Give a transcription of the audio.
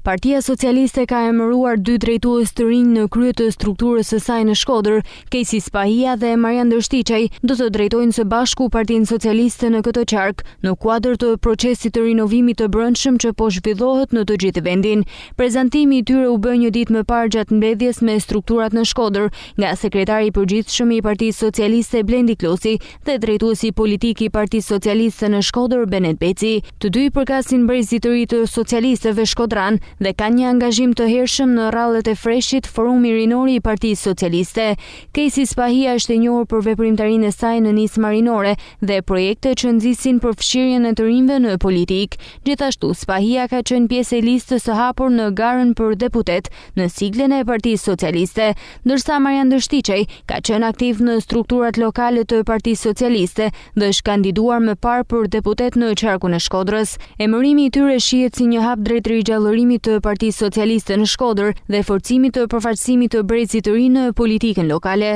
Partia Socialiste ka emëruar 2 drejtues të rinj në krye të strukturës së saj në Shkodër. Kejsi Spahia dhe Marian Dështiqaj do të drejtojnë së bashku Partinë Socialiste në këtë qark, në kuadër të procesit të rinovimit të brendshëm që po zhvillohet në të gjithë vendin. Prezantimi i tyre u bë një ditë më parë gjatë mbledhjes me strukturat në Shkodër nga sekretari i përgjithshëm i Partisë Socialiste Blendi Klosi dhe drejtuesi politik i Partisë Socialiste në Shkodër Benet Beci. Të dy përkasin brezit të ri të socialistëve shkodran dhe ka një angazhim të hershëm në rrallet e freshit Forumi Rinori i Partisë Socialiste. Kejsi Spahia është e njohur për veprimtarinë e saj në nismë marinore dhe projekte që nxisin përfshirjen e të rinjve në politik. Gjithashtu, Spahia ka qenë pjesë e listës së hapur në garën për deputet në siglën e Partisë Socialiste, ndërsa Marian Dështiqaj ka qenë aktiv në strukturat lokale të Partisë Socialiste dhe është kandiduar më parë për deputet në qarkun e Shkodrës. Emërimi i tyre shihet si një hap drejt rigjallërimit të Partisë Socialiste në Shkodër dhe forcimit të përfaqësimit të brezit të ri në politikën lokale.